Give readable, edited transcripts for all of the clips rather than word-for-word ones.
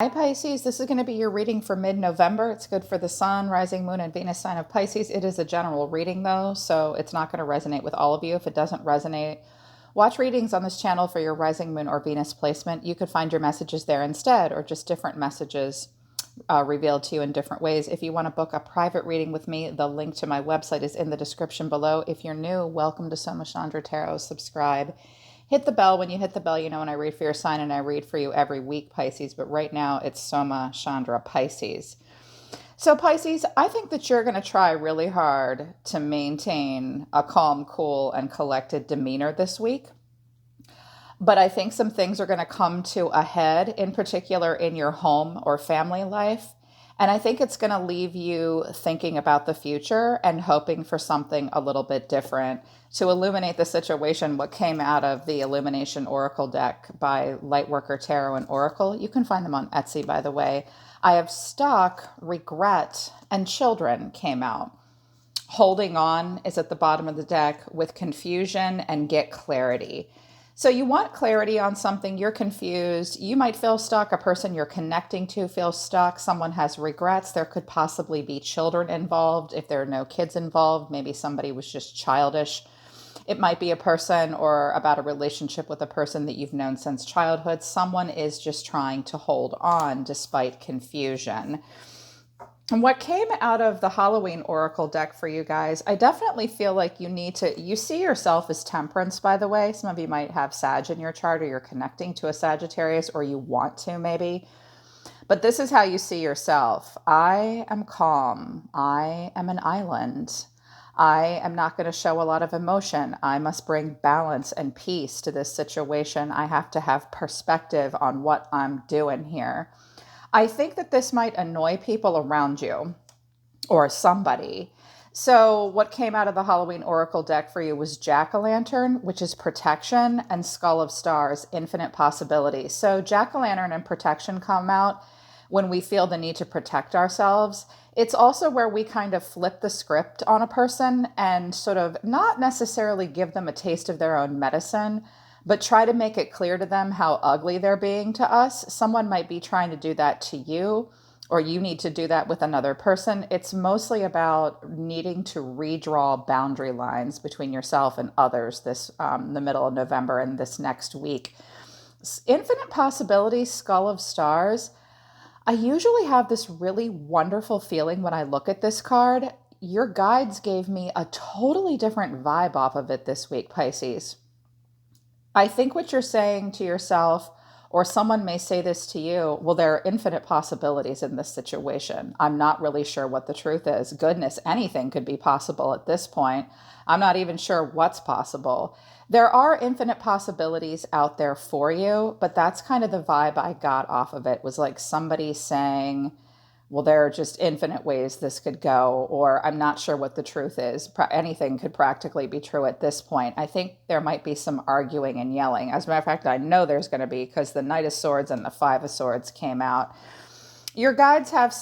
Hi, Pisces. This is going to be your reading for mid-November. It's good for the Sun, Rising Moon, and Venus sign of Pisces. It is a general reading, though, so it's not going to resonate with all of you. If it doesn't resonate, watch readings on this channel for your Rising Moon or Venus placement. You could find your messages there instead, or just different messages revealed to you in different ways. If you want to book a private reading with me, the link to my website is in the description below. If you're new, welcome to Soma Chandra Tarot. Subscribe. Hit the bell. When you hit the bell, you know when I read for your sign, and I read for you every week, Pisces. But right now, it's Soma Chandra Pisces. So, Pisces, I think that you're going to try really hard to maintain a calm, cool, and collected demeanor this week. But I think some things are going to come to a head, in particular in your home or family life. And I think it's going to leave you thinking about the future and hoping for something a little bit different. To illuminate the situation, what came out of the Illumination Oracle deck by Lightworker Tarot and Oracle, you can find them on Etsy, by the way. I have stuck, regret, and children came out. Holding on is at the bottom of the deck with confusion and get clarity. So you want clarity on something, you're confused, you might feel stuck, a person you're connecting to feels stuck, someone has regrets, there could possibly be children involved. If there are no kids involved, maybe somebody was just childish. It might be a person or about a relationship with a person that you've known since childhood. Someone is just trying to hold on despite confusion. And what came out of the Halloween Oracle deck for you guys, I definitely feel like you see yourself as Temperance, by the way. Some of you might have Sag in your chart, or you're connecting to a Sagittarius, or you want to maybe. But this is how you see yourself. I am calm. I am an island. I am not going to show a lot of emotion. I must bring balance and peace to this situation. I have to have perspective on what I'm doing here. I think that this might annoy people around you or somebody. So what came out of the Halloween Oracle deck for you was Jack-o'-lantern, which is protection, and Skull of Stars, infinite possibilities. So Jack-o'-lantern and protection come out when we feel the need to protect ourselves. It's also where we kind of flip the script on a person and sort of not necessarily give them a taste of their own medicine, but try to make it clear to them how ugly they're being to us. Someone might be trying to do that to you, or you need to do that with another person. It's mostly about needing to redraw boundary lines between yourself and others this the middle of November and this next week. Infinite possibilities, Skull of Stars. I usually have this really wonderful feeling when I look at this card. Your guides gave me a totally different vibe off of it this week, Pisces. I think what you're saying to yourself, or someone may say this to you, well, there are infinite possibilities in this situation. I'm not really sure what the truth is. Goodness, anything could be possible at this point. I'm not even sure what's possible. There are infinite possibilities out there for you, but that's kind of the vibe I got off of it, was like somebody saying, well, there are just infinite ways this could go, or I'm not sure what the truth is. Anything could practically be true at this point. I think there might be some arguing and yelling. As a matter of fact, I know there's going to be, because the Knight of Swords and the Five of Swords came out. Your guides have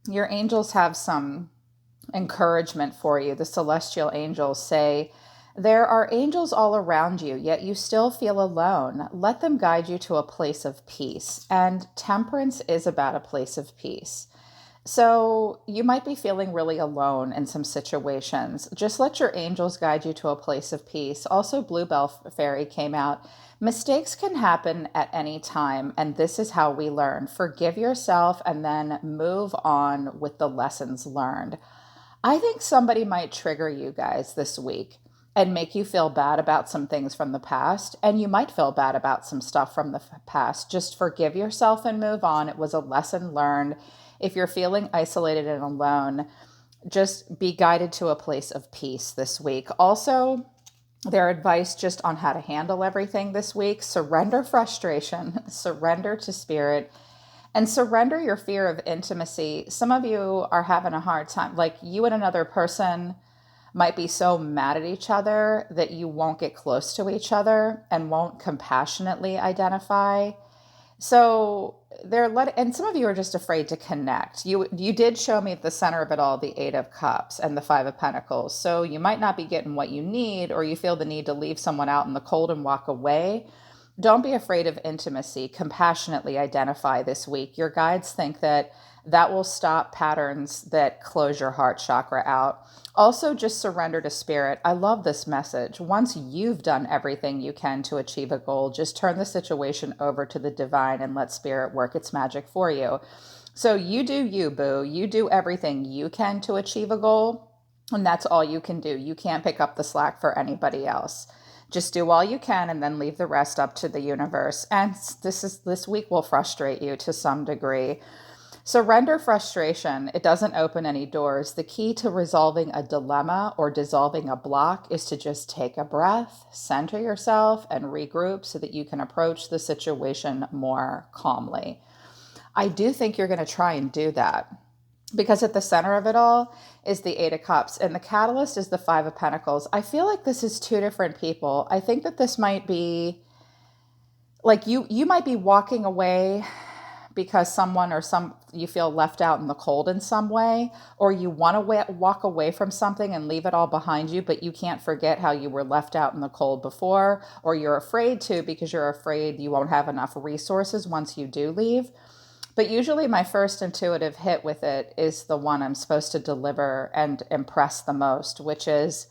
your angels have some encouragement for you. The celestial angels say, there are angels all around you, yet you still feel alone. Let them guide you to a place of peace. And temperance is about a place of peace. So you might be feeling really alone in some situations. Just let your angels guide you to a place of peace. Also, Bluebell Fairy came out. Mistakes can happen at any time, and this is how we learn. Forgive yourself and then move on with the lessons learned. I think somebody might trigger you guys this week and make you feel bad about some things from the past. And you might feel bad about some stuff from the past. Just forgive yourself and move on. It was a lesson learned. If you're feeling isolated and alone, just be guided to a place of peace this week. Also, their advice just on how to handle everything this week: surrender frustration, surrender to spirit, and surrender your fear of intimacy. Some of you are having a hard time, like you and another person might be so mad at each other that you won't get close to each other and won't compassionately identify. So and some of you are just afraid to connect. You did show me at the center of it all the Eight of Cups and the Five of Pentacles. So you might not be getting what you need, or you feel the need to leave someone out in the cold and walk away. Don't be afraid of intimacy. Compassionately identify this week. Your guides think that that will stop patterns that close your heart chakra out. Also, just surrender to spirit. I love this message. Once you've done everything you can to achieve a goal, just turn the situation over to the divine and let spirit work its magic for you. So you do you, boo. You do everything you can to achieve a goal, and that's all you can do. You can't pick up the slack for anybody else. Just do all you can and then leave the rest up to the universe. And this week will frustrate you to some degree. Surrender frustration. It doesn't open any doors. The key to resolving a dilemma or dissolving a block is to just take a breath, center yourself, and regroup so that you can approach the situation more calmly. I do think you're going to try and do that, because at the center of it all is the Eight of Cups and the catalyst is the Five of Pentacles. I feel like this is two different people. I think that this might be like you might be walking away because someone or some you feel left out in the cold in some way, or you want to walk away from something and leave it all behind you, but you can't forget how you were left out in the cold before, or you're afraid to because you're afraid you won't have enough resources once you do leave. But usually my first intuitive hit with it is the one I'm supposed to deliver and impress the most, which is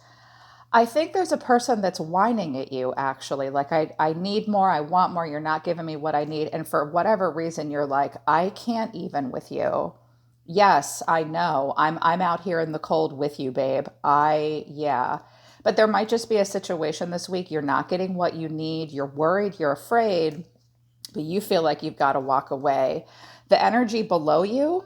I think there's a person that's whining at you, actually. Like, I need more, I want more, you're not giving me what I need. And for whatever reason, you're like, I can't even with you. Yes, I know. I'm out here in the cold with you, babe. Yeah. But there might just be a situation this week. You're not getting what you need. You're worried, you're afraid, but you feel like you've got to walk away. The energy below you,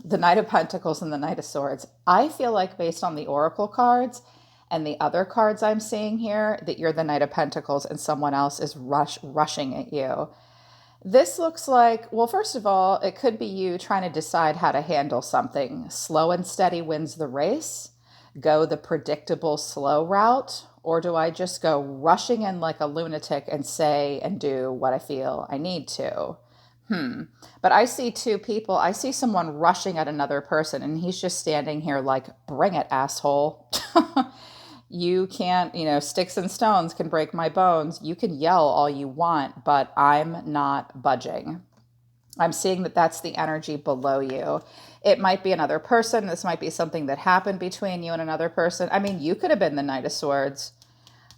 the Knight of Pentacles and the Knight of Swords, I feel like based on the Oracle cards and the other cards I'm seeing here, that you're the Knight of Pentacles and someone else is rushing at you. This looks like, well, first of all, it could be you trying to decide how to handle something. Slow and steady wins the race. Go the predictable slow route, or do I just go rushing in like a lunatic and say and do what I feel I need to? But I see two people. I see someone rushing at another person, and he's just standing here like, bring it, asshole. You can't, sticks and stones can break my bones. You can yell all you want, but I'm not budging. I'm seeing that that's the energy below you. It might be another person. This might be something that happened between you and another person. I mean, you could have been the Knight of Swords.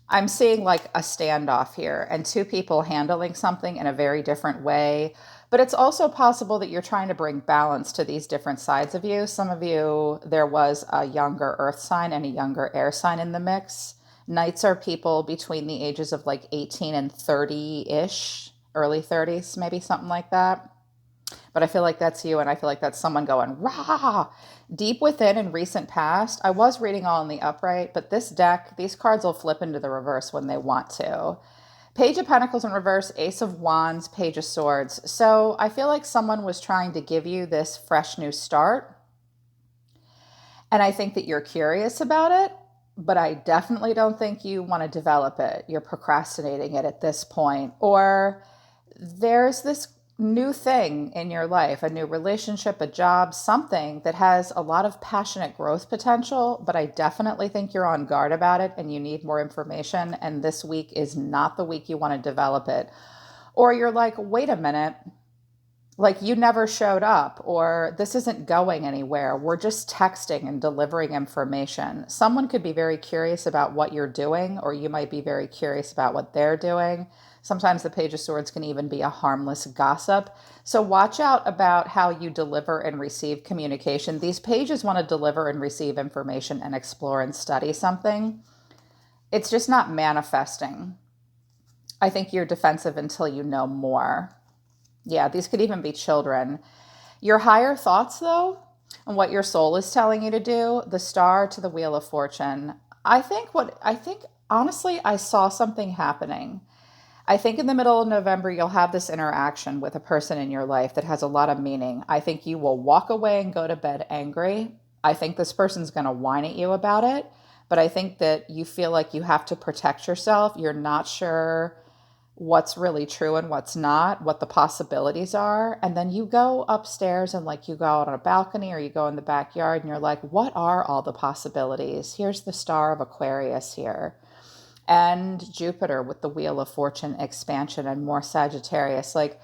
I'm seeing like a standoff here and two people handling something in a very different way. But it's also possible that you're trying to bring balance to these different sides of you. Some of you, there was a younger earth sign and a younger air sign in the mix. Knights are people between the ages of like 18 and 30-ish, early 30s, maybe something like that. But I feel like that's you, and I feel like that's someone going, rah! Deep within in recent past, I was reading all in the upright, but this deck, these cards will flip into the reverse when they want to. Page of Pentacles in reverse, Ace of Wands, Page of Swords. So I feel like someone was trying to give you this fresh new start. And I think that you're curious about it, but I definitely don't think you want to develop it. You're procrastinating it at this point. Or there's this new thing in your life, a new relationship, a job, something that has a lot of passionate growth potential, but I definitely think you're on guard about it and you need more information. And this week is not the week you want to develop it. Or you're like, wait a minute, like you never showed up, or this isn't going anywhere. We're just texting and delivering information. Someone could be very curious about what you're doing, or you might be very curious about what they're doing. Sometimes the Page of Swords can even be a harmless gossip. So watch out about how you deliver and receive communication. These pages want to deliver and receive information and explore and study something. It's just not manifesting. I think you're defensive until you know more. Yeah, these could even be children. Your higher thoughts, though, and what your soul is telling you to do, the Star to the Wheel of Fortune. I think honestly, I saw something happening. I think in the middle of November, you'll have this interaction with a person in your life that has a lot of meaning. I think you will walk away and go to bed angry. I think this person's going to whine at you about it, but I think that you feel like you have to protect yourself. You're not sure what's really true and what's not, what the possibilities are. And then you go upstairs and like you go out on a balcony or you go in the backyard and you're like, what are all the possibilities? Here's the Star of Aquarius here. and Jupiter with the Wheel of Fortune expansion and more Sagittarius. Like,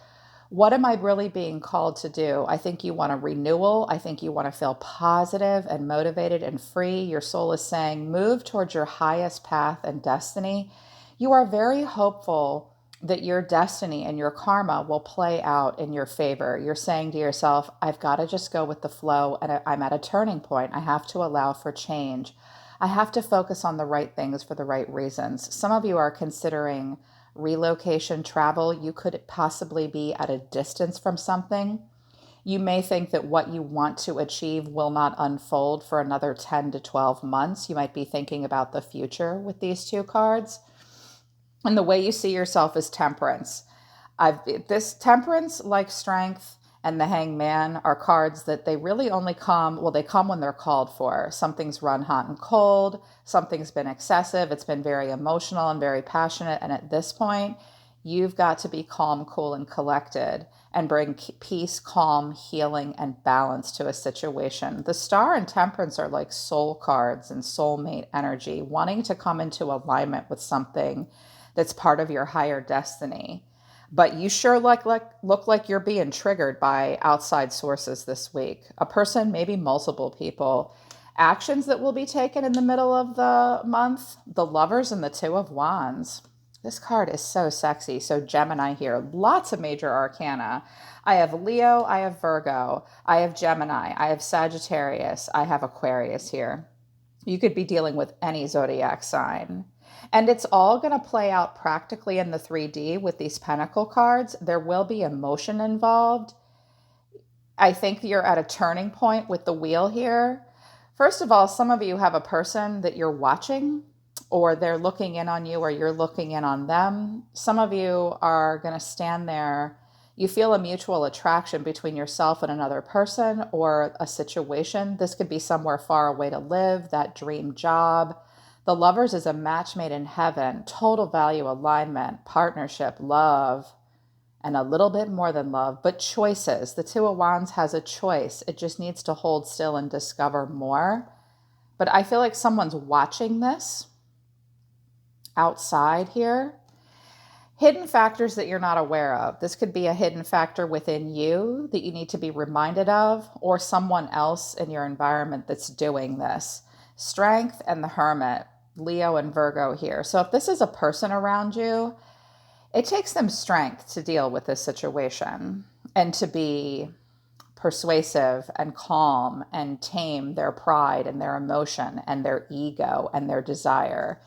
what am I really being called to do? I think you want a renewal. I think you want to feel positive and motivated and free. Your soul is saying, move towards your highest path and destiny. You are very hopeful that your destiny and your karma will play out in your favor. You're saying to yourself, I've got to just go with the flow, and I'm at a turning point. I have to allow for change. I have to focus on the right things for the right reasons. Some of you are considering relocation travel. You could possibly be at a distance from something. You may think that what you want to achieve will not unfold for another 10 to 12 months. You might be thinking about the future with these two cards. And the way you see yourself is temperance. This temperance, like strength and the hangman, are cards that they really only come, well, they come when they're called for. Something's run hot and cold. Something's been excessive. It's been very emotional and very passionate. And at this point, you've got to be calm, cool, and collected and bring peace, calm, healing, and balance to a situation. The star and temperance are like soul cards and soulmate energy, wanting to come into alignment with something that's part of your higher destiny. But you sure look like you're being triggered by outside sources this week. A person, maybe multiple people. Actions that will be taken in the middle of the month. The Lovers and the Two of Wands. This card is so sexy. So Gemini here. Lots of major arcana. I have Leo. I have Virgo. I have Gemini. I have Sagittarius. I have Aquarius here. You could be dealing with any zodiac sign. And it's all going to play out practically in the 3D with these pentacle cards. There will be emotion involved. I think you're at a turning point with the wheel here. First of all, some of you have a person that you're watching, or they're looking in on you, or you're looking in on them. Some of you are going to stand there. You feel a mutual attraction between yourself and another person or a situation. This could be somewhere far away to live, that dream job. The Lovers is a match made in heaven, total value alignment, partnership, love, and a little bit more than love, but choices. The Two of Wands has a choice. It just needs to hold still and discover more. But I feel like someone's watching this outside here. Hidden factors that you're not aware of. This could be a hidden factor within you that you need to be reminded of, or someone else in your environment that's doing this. Strength and the Hermit, Leo and Virgo here. So if this is a person around you, it takes them strength to deal with this situation and to be persuasive and calm and tame their pride and their emotion and their ego and their desire.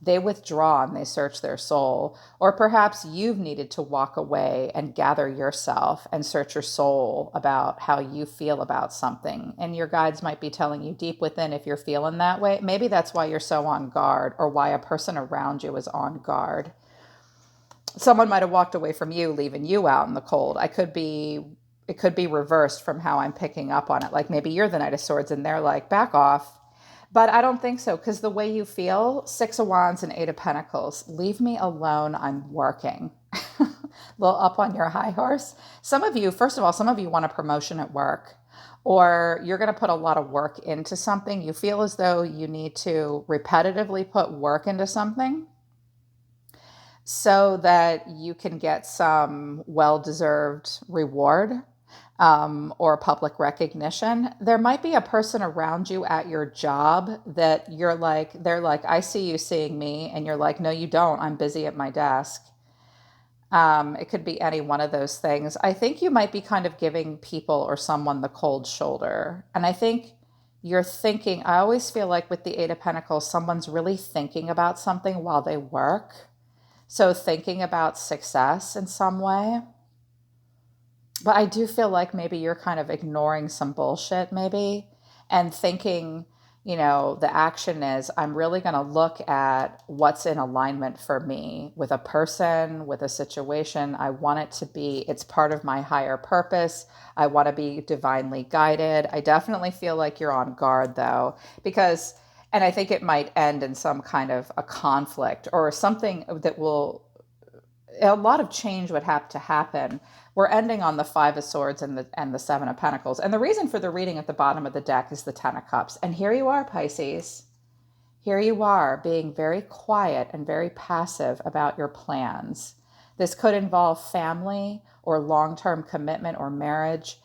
They withdraw and they search their soul. Or perhaps you've needed to walk away and gather yourself and search your soul about how you feel about something. And your guides might be telling you deep within, if you're feeling that way, maybe that's why you're so on guard, or why a person around you is on guard. Someone might have walked away from you, leaving you out in the cold. It could be reversed from how I'm picking up on it. Like maybe you're the Knight of Swords and they're like, back off. But I don't think so, because the way you feel, Six of Wands and Eight of Pentacles, leave me alone, I'm working. A little up on your high horse. Some of you, first of all, some of you want a promotion at work, or you're going to put a lot of work into something. You feel as though you need to repetitively put work into something so that you can get some well-deserved reward. Or public recognition. There might be a person around you at your job that they're like, I see you seeing me. And you're like, no, you don't. I'm busy at my desk. It could be any one of those things. I think you might be kind of giving people or someone the cold shoulder. And I think you're thinking, I always feel like with the Eight of Pentacles, someone's really thinking about something while they work. So thinking about success in some way. But I do feel like maybe you're kind of ignoring some bullshit maybe and thinking, the action is, I'm really going to look at what's in alignment for me with a person, with a situation. I want it to be, it's part of my higher purpose. I want to be divinely guided. I definitely feel like you're on guard though, and I think it might end in some kind of a conflict or something that a lot of change would have to happen. We're ending on the Five of Swords and the Seven of Pentacles. And the reason for the reading at the bottom of the deck is the Ten of Cups. And here you are, Pisces. Here you are being very quiet and very passive about your plans. This could involve family or long-term commitment or marriage.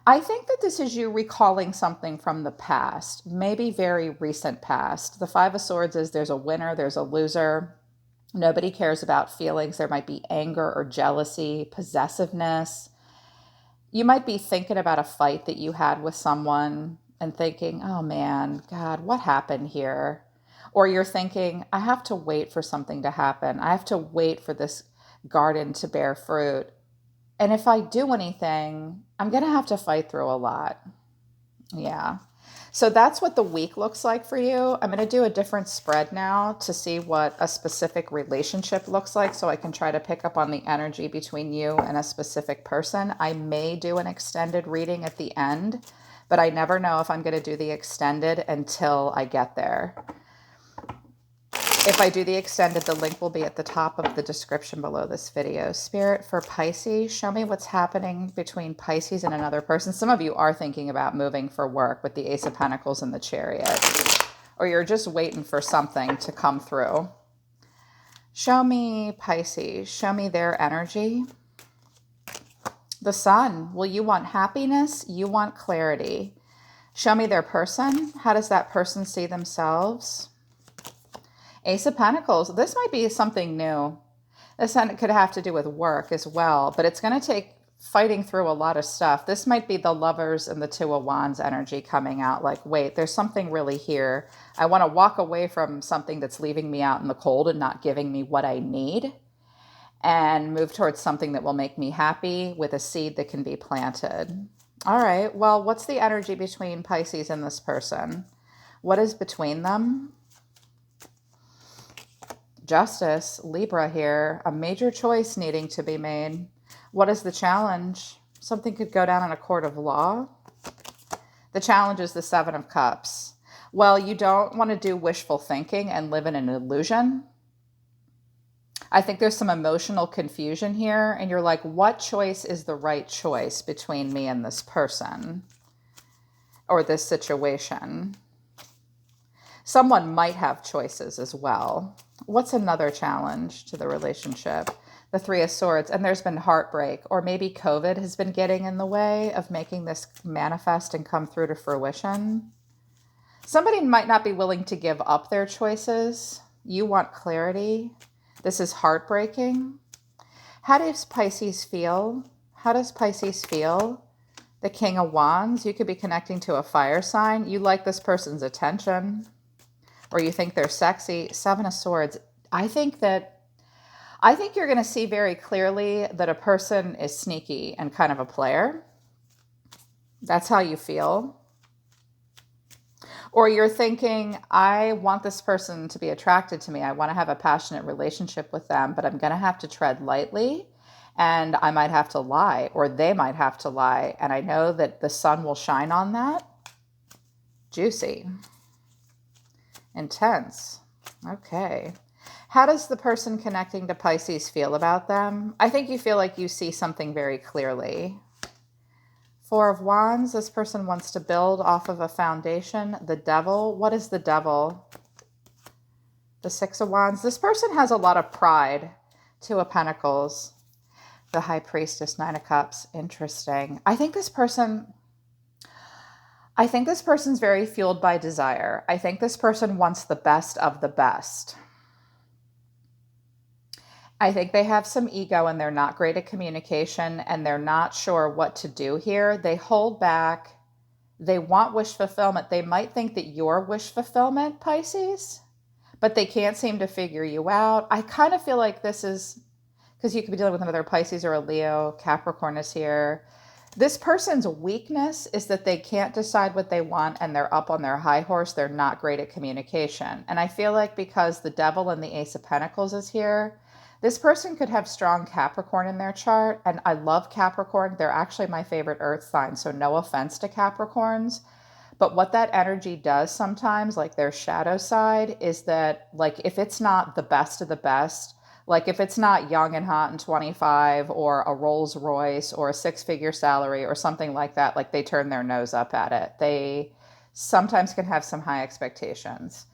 I think that this is you recalling something from the past, maybe very recent past. The Five of Swords is there's a winner, there's a loser. Nobody cares about feelings. There might be anger or jealousy, possessiveness. You might be thinking about a fight that you had with someone and thinking, oh man, God, what happened here? Or you're thinking, I have to wait for something to happen. I have to wait for this garden to bear fruit. And if I do anything, I'm going to have to fight through a lot. Yeah. So that's what the week looks like for you. I'm going to do a different spread now to see what a specific relationship looks like so I can try to pick up on the energy between you and a specific person. I may do an extended reading at the end, but I never know if I'm going to do the extended until I get there. If I do the extended, the link will be at the top of the description below this video. Spirit for Pisces, show me what's happening between Pisces and another person. Some of you are thinking about moving for work with the Ace of Pentacles and the Chariot, or you're just waiting for something to come through. Show me Pisces, show me their energy. The Sun, well, you want happiness, you want clarity. Show me their person. How does that person see themselves? Ace of Pentacles, this might be something new. This could have to do with work as well, but it's going to take fighting through a lot of stuff. This might be the Lovers and the Two of Wands energy coming out like, wait, there's something really here. I want to walk away from something that's leaving me out in the cold and not giving me what I need and move towards something that will make me happy with a seed that can be planted. All right, well, what's the energy between Pisces and this person? What is between them? Justice, Libra here, a major choice needing to be made. What is the challenge? Something could go down in a court of law. The challenge is the Seven of Cups. Well, you don't want to do wishful thinking and live in an illusion. I think there's some emotional confusion here, and you're like, what choice is the right choice between me and this person or this situation? Someone might have choices as well. What's another challenge to the relationship? The Three of Swords, and there's been heartbreak, or maybe COVID has been getting in the way of making this manifest and come through to fruition. Somebody might not be willing to give up their choices. You want clarity. This is heartbreaking. How does Pisces feel? How does Pisces feel? The King of Wands, you could be connecting to a fire sign. You like this person's attention, or you think they're sexy. Seven of Swords. I think you're going to see very clearly that a person is sneaky and kind of a player. That's how you feel. Or you're thinking, I want this person to be attracted to me. I want to have a passionate relationship with them, but I'm going to have to tread lightly, and I might have to lie, or they might have to lie. And I know that the sun will shine on that. Juicy. Intense. Okay. How does the person connecting to Pisces feel about them? I think you feel like you see something very clearly. Four of Wands, this person wants to build off of a foundation. The Devil, what is the Devil? The Six of Wands, this person has a lot of pride. Two of Pentacles. The High Priestess, Nine of Cups. Interesting. I think this person's very fueled by desire. I think this person wants the best of the best. I think they have some ego and they're not great at communication and they're not sure what to do here. They hold back. They want wish fulfillment. They might think that you're wish fulfillment, Pisces, but they can't seem to figure you out. I kind of feel like this is because you could be dealing with another Pisces or a Leo. Capricorn is here. This person's weakness is that they can't decide what they want and they're up on their high horse. They're not great at communication. And I feel like because the Devil and the Ace of Pentacles is here, this person could have strong Capricorn in their chart. And I love Capricorn. They're actually my favorite earth sign. So no offense to Capricorns. But what that energy does sometimes, like their shadow side, is that like if it's not the best of the best, like if it's not young and hot and 25 or a Rolls Royce or a six-figure salary or something like that, like they turn their nose up at it. sometimes can have some high expectations.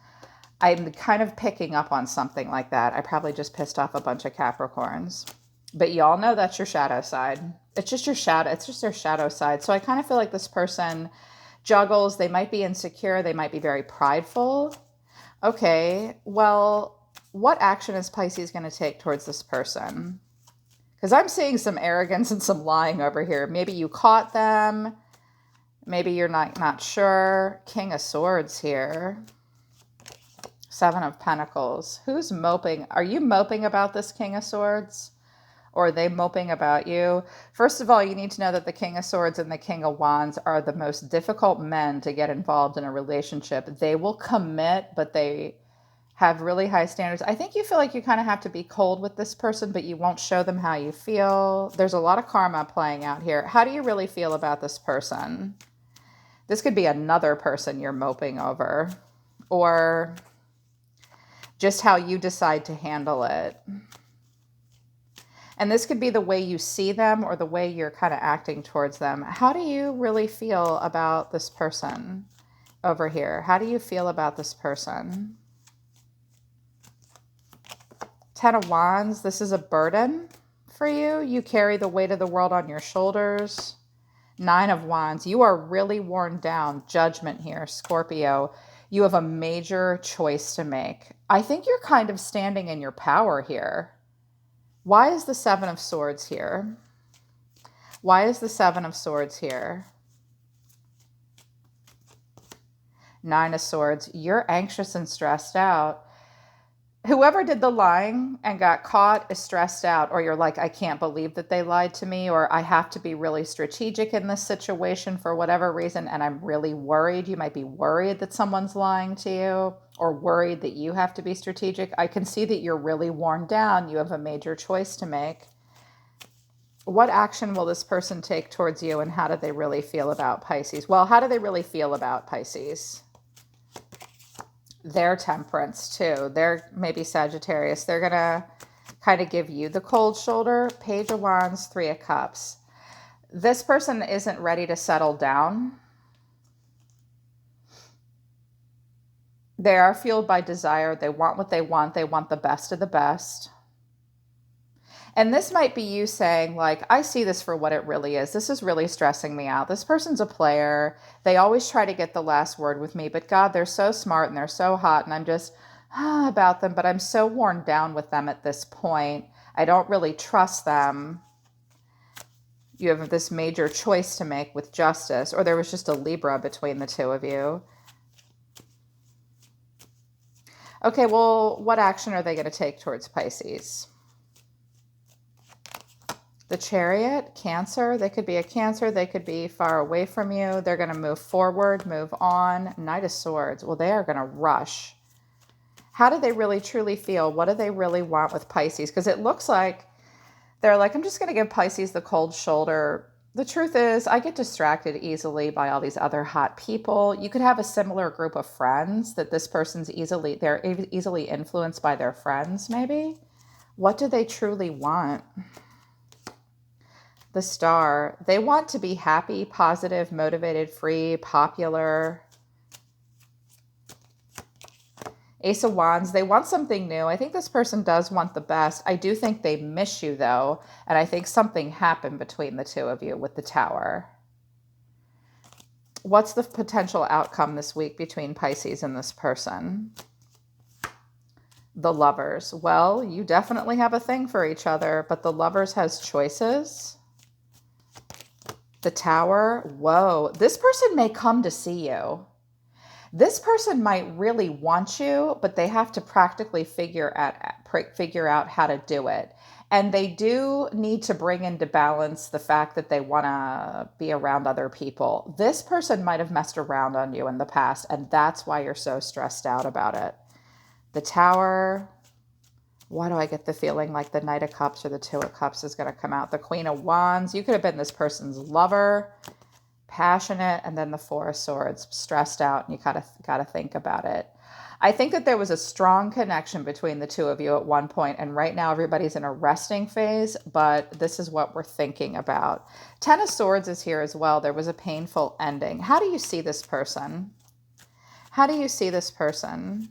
I'm kind of picking up on something like that. I probably just pissed off a bunch of Capricorns. But y'all know that's your shadow side. It's just your shadow. It's just their shadow side. So I kind of feel like this person juggles. They might be insecure. They might be very prideful. Okay, well, what action is Pisces going to take towards this person? Because I'm seeing some arrogance and some lying over here. Maybe you caught them. Maybe you're not sure. King of Swords here. Seven of Pentacles. Who's moping? Are you moping about this King of Swords? Or are they moping about you? First of all, you need to know that the King of Swords and the King of Wands are the most difficult men to get involved in a relationship. They will commit, but they have really high standards. I think you feel like you kind of have to be cold with this person, but you won't show them how you feel. There's a lot of karma playing out here. How do you really feel about this person? This could be another person you're moping over, or just how you decide to handle it. And this could be the way you see them or the way you're kind of acting towards them. How do you really feel about this person over here? How do you feel about this person? Ten of Wands, this is a burden for you. You carry the weight of the world on your shoulders. Nine of Wands, you are really worn down. Judgment here, Scorpio. You have a major choice to make. I think you're kind of standing in your power here. Why is the Seven of Swords here? Why is the Seven of Swords here? Nine of Swords, you're anxious and stressed out. Whoever did the lying and got caught is stressed out, or you're like, I can't believe that they lied to me, or I have to be really strategic in this situation for whatever reason, and I'm really worried. You might be worried that someone's lying to you, or worried that you have to be strategic. I can see that you're really worn down. You have a major choice to make. What action will this person take towards you, and how do they really feel about Pisces? Well, how do they really feel about Pisces? They're Temperance too. They're maybe Sagittarius. They're going to kind of give you the cold shoulder. Page of Wands, Three of Cups. This person isn't ready to settle down. They are fueled by desire. They want what they want. They want the best of the best. And this might be you saying, like, I see this for what it really is. This is really stressing me out. This person's a player. They always try to get the last word with me. But God, they're so smart and they're so hot. And I'm just about them. But I'm so worn down with them at this point. I don't really trust them. You have this major choice to make with justice. Or there was just a Libra between the two of you. Okay, well, what action are they going to take towards Pisces? The Chariot, Cancer. They could be a Cancer. They could be far away from you. They're going to move forward, move on. Knight of Swords. Well, they are going to rush. How do they really truly feel? What do they really want with Pisces? Because it looks like they're like, I'm just going to give Pisces the cold shoulder. The truth is, I get distracted easily by all these other hot people. You could have a similar group of friends that this person's they're easily influenced by their friends, maybe. What do they truly want? The Star, they want to be happy, positive, motivated, free, popular. Ace of Wands, they want something new. I think this person does want the best. I do think they miss you, though, and I think something happened between the two of you with the Tower. What's the potential outcome this week between Pisces and this person? The Lovers. Well, you definitely have a thing for each other, but the Lovers has choices. The Tower, whoa, this person may come to see you. This person might really want you, but they have to practically figure out how to do it. And they do need to bring into balance the fact that they want to be around other people. This person might have messed around on you in the past, and that's why you're so stressed out about it. The Tower. Why do I get the feeling like the Knight of Cups or the Two of Cups is going to come out? The Queen of Wands. You could have been this person's lover, passionate, and then the Four of Swords, stressed out, and you got to think about it. I think that there was a strong connection between the two of you at one point, and right now everybody's in a resting phase, but this is what we're thinking about. Ten of Swords is here as well. There was a painful ending. How do you see this person? How do you see this person?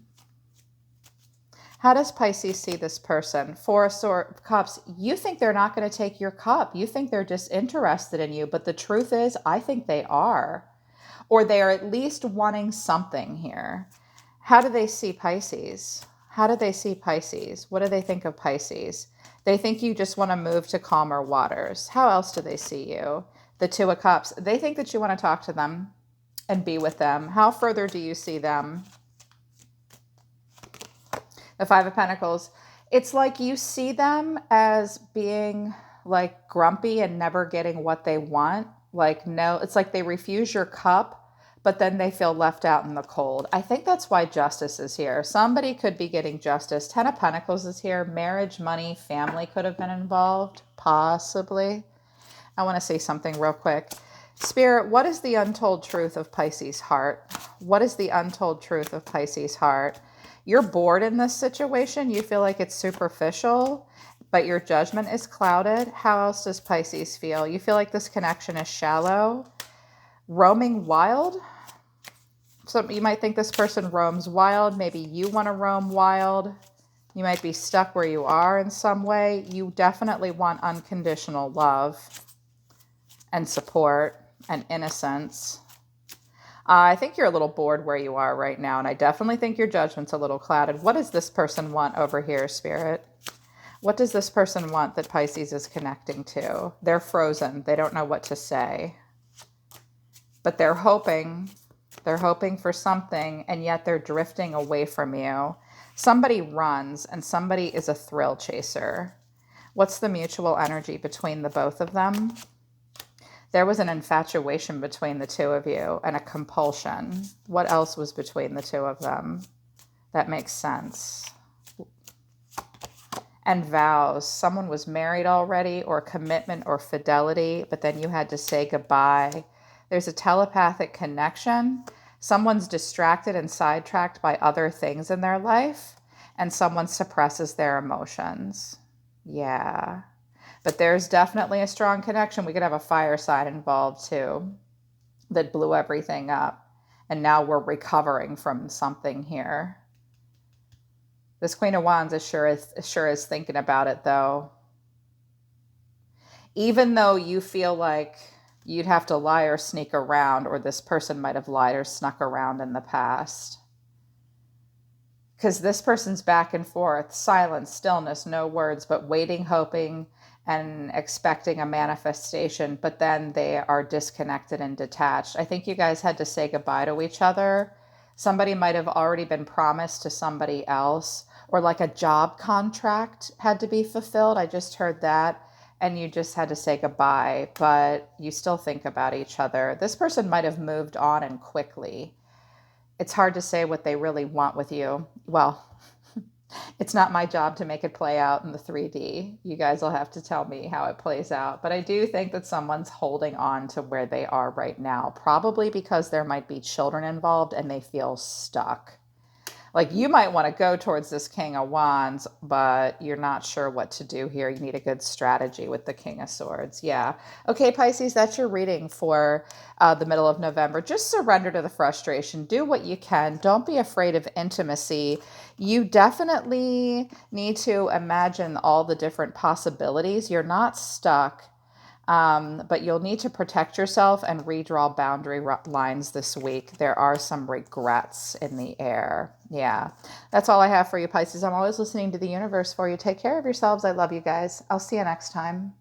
How does Pisces see this person? Four of Cups. You think they're not going to take your cup. You think they're just interested in you. But the truth is, I think they are. Or they are at least wanting something here. How do they see Pisces? How do they see Pisces? What do they think of Pisces? They think you just want to move to calmer waters. How else do they see you? The Two of Cups. They think that you want to talk to them and be with them. How further do you see them? The Five of Pentacles. It's like you see them as being like grumpy and never getting what they want. Like, no, it's like they refuse your cup, but then they feel left out in the cold. I think that's why Justice is here. Somebody could be getting justice. Ten of Pentacles is here. Marriage, money, family could have been involved, possibly. I want to say something real quick. Spirit, what is the untold truth of Pisces' heart? What is the untold truth of Pisces' heart? You're bored in this situation. You feel like it's superficial, but your judgment is clouded. How else does Pisces feel? You feel like this connection is shallow. Roaming wild. So you might think this person roams wild. Maybe you want to roam wild. You might be stuck where you are in some way. You definitely want unconditional love and support and innocence. I think you're a little bored where you are right now, and I definitely think your judgment's a little clouded. What does this person want over here, Spirit? What does this person want that Pisces is connecting to? They're frozen. They don't know what to say. But they're hoping for something, and yet they're drifting away from you. Somebody runs, and somebody is a thrill chaser. What's the mutual energy between the both of them? There was an infatuation between the two of you and a compulsion. What else was between the two of them? That makes sense. And vows. Someone was married already, or commitment or fidelity, but then you had to say goodbye. There's a telepathic connection. Someone's distracted and sidetracked by other things in their life, and someone suppresses their emotions. Yeah. But there's definitely a strong connection. We could have a fire sign involved too that blew everything up. And now we're recovering from something here. This Queen of Wands is sure is thinking about it though. Even though you feel like you'd have to lie or sneak around, or this person might have lied or snuck around in the past. Because this person's back and forth, silence, stillness, no words, but waiting, hoping, and expecting a manifestation, but then they are disconnected and detached. I think you guys had to say goodbye to each other. Somebody might have already been promised to somebody else, or like a job contract had to be fulfilled. I just heard that. And you just had to say goodbye, but you still think about each other. This person might have moved on and quickly. It's hard to say what they really want with you. Well, it's not my job to make it play out in the 3D. You guys will have to tell me how it plays out. But I do think that someone's holding on to where they are right now, probably because there might be children involved and they feel stuck. Like you might want to go towards this King of Wands, but you're not sure what to do here. You need a good strategy with the King of Swords. Yeah. Okay, Pisces, that's your reading for the middle of November. Just surrender to the frustration. Do what you can. Don't be afraid of intimacy. You definitely need to imagine all the different possibilities. You're not stuck. But you'll need to protect yourself and redraw boundary lines this week. There are some regrets in the air. Yeah, that's all I have for you, Pisces. I'm always listening to the universe for you. Take care of yourselves. I love you guys. I'll see you next time.